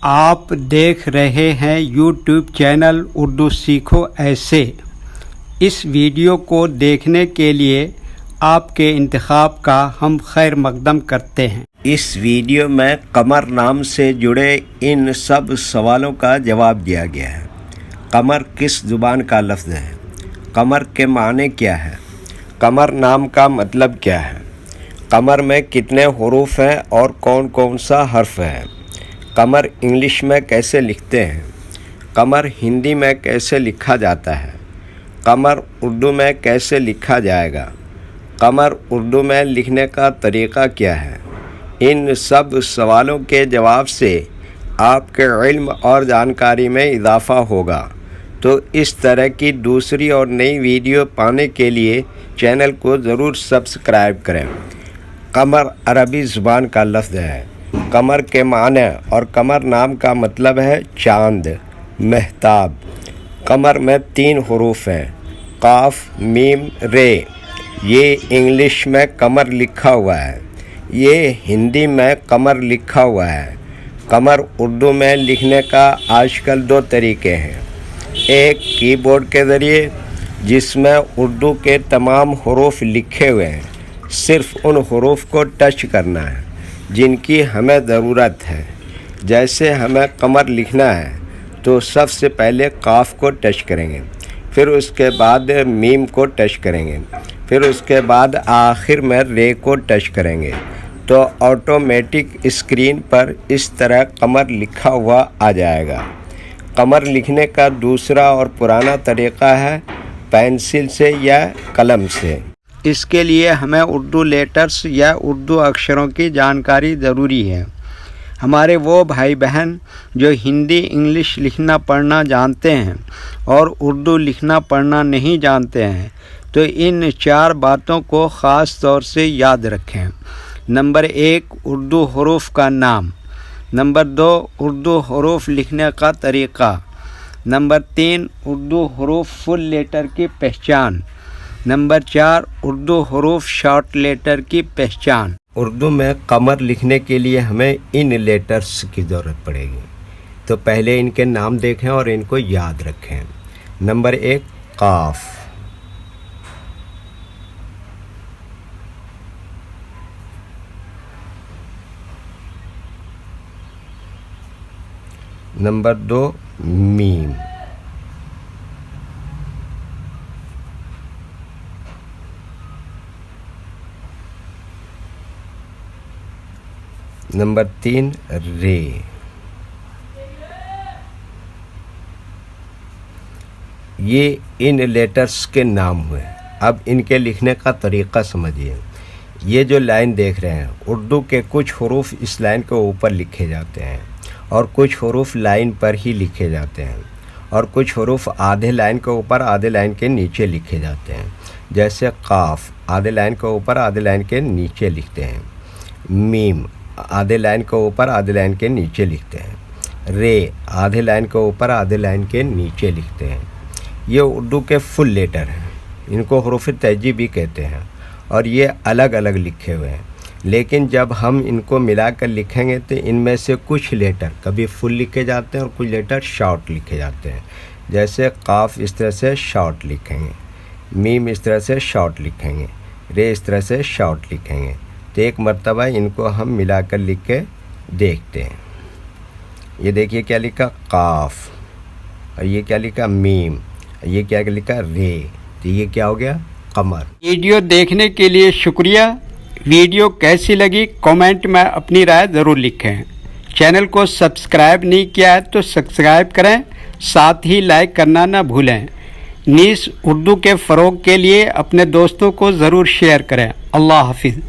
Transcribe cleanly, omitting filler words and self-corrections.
آپ دیکھ رہے ہیں یوٹیوب چینل اردو سیکھو ایسے۔ اس ویڈیو کو دیکھنے کے لیے آپ کے انتخاب کا ہم خیر مقدم کرتے ہیں۔ اس ویڈیو میں قمر نام سے جڑے ان سب سوالوں کا جواب دیا گیا ہے۔ قمر کس زبان کا لفظ ہے؟ قمر کے معنی کیا ہے؟ قمر نام کا مطلب کیا ہے؟ قمر میں کتنے حروف ہیں اور کون کون سا حرف ہے؟ قمر انگلش میں کیسے لکھتے ہیں؟ قمر ہندی میں کیسے لکھا جاتا ہے؟ قمر اردو میں کیسے لکھا جائے گا؟ قمر اردو میں لکھنے کا طریقہ کیا ہے؟ ان سب سوالوں کے جواب سے آپ کے علم اور جانکاری میں اضافہ ہوگا۔ تو اس طرح کی دوسری اور نئی ویڈیو پانے کے لیے چینل کو ضرور سبسکرائب کریں۔ قمر عربی زبان کا لفظ ہے۔ قمر کے معنی اور قمر نام کا مطلب ہے چاند، مہتاب۔ قمر میں 3 حروف ہیں، قاف، میم، رے۔ یہ انگلش میں قمر لکھا ہوا ہے، یہ ہندی میں قمر لکھا ہوا ہے۔ قمر اردو میں لکھنے کا آج کل 2 طریقے ہیں، ایک کی بورڈ کے ذریعے جس میں اردو کے تمام حروف لکھے ہوئے ہیں، صرف ان حروف کو ٹچ کرنا ہے جن کی ہمیں ضرورت ہے۔ جیسے ہمیں قمر لکھنا ہے تو سب سے پہلے قاف کو ٹچ کریں گے، پھر اس کے بعد میم کو ٹچ کریں گے، پھر اس کے بعد آخر میں رے کو ٹچ کریں گے تو آٹومیٹک اسکرین پر اس طرح قمر لکھا ہوا آ جائے گا۔ قمر لکھنے کا دوسرا اور پرانا طریقہ ہے پینسل سے یا قلم سے۔ اس کے لیے ہمیں اردو لیٹرز یا اردو اکشروں کی جانکاری ضروری ہے۔ ہمارے وہ بھائی بہن جو ہندی انگلش لکھنا پڑھنا جانتے ہیں اور اردو لکھنا پڑھنا نہیں جانتے ہیں تو ان 4 باتوں کو خاص طور سے یاد رکھیں۔ نمبر 1، اردو حروف کا نام۔ نمبر 2، اردو حروف لکھنے کا طریقہ۔ نمبر 3، اردو حروف فل لیٹر کی پہچان۔ نمبر 4، اردو حروف شارٹ لیٹر کی پہچان۔ اردو میں قمر لکھنے کے لیے ہمیں ان لیٹرز کی ضرورت پڑے گی، تو پہلے ان کے نام دیکھیں اور ان کو یاد رکھیں۔ نمبر 1، قاف۔ نمبر 2، میم۔ نمبر 3، رے۔ یہ ان لیٹرز کے نام ہوئے۔ اب ان کے لکھنے کا طریقہ سمجھیے۔ یہ جو لائن دیکھ رہے ہیں، اردو کے کچھ حروف اس لائن کے اوپر لکھے جاتے ہیں اور کچھ حروف لائن پر ہی لکھے جاتے ہیں اور کچھ حروف آدھے لائن کے اوپر آدھے لائن کے نیچے لکھے جاتے ہیں۔ جیسے قاف آدھے لائن کے اوپر آدھے لائن کے نیچے لکھتے ہیں، میم آدھے لائن کے اوپر آدھے لائن کے نیچے لکھتے ہیں، رے آدھے لائن کے اوپر آدھے لائن کے نیچے لکھتے ہیں۔ یہ اردو کے فل لیٹر ہیں، ان کو حروف تہجی بھی کہتے ہیں اور یہ الگ الگ لکھے ہوئے ہیں، لیکن جب ہم ان کو ملا کر لکھیں گے تو ان میں سے کچھ لیٹر کبھی فل لکھے جاتے ہیں اور کچھ لیٹر شارٹ لکھے جاتے ہیں۔ جیسے قاف اس طرح سے شارٹ لکھیں گے، میم اس طرح سے شارٹ لکھیں گے، رے اس طرح سے شارٹ لکھیں گے۔ تو ایک مرتبہ ان کو ہم ملا کر لکھ کے دیکھتے ہیں۔ یہ دیکھیے کیا لکھا قاف، اور یہ کیا لکھا میم، یہ کیا لکھا رے، تو یہ کیا ہو گیا قمر۔ ویڈیو دیکھنے کے لیے شکریہ۔ ویڈیو کیسی لگی کامنٹ میں اپنی رائے ضرور لکھیں۔ چینل کو سبسکرائب نہیں کیا ہے تو سبسکرائب کریں، ساتھ ہی لائک کرنا نہ بھولیں۔ نیز اردو کے فروغ کے لیے اپنے دوستوں کو ضرور شیئر کریں۔ اللہ حافظ۔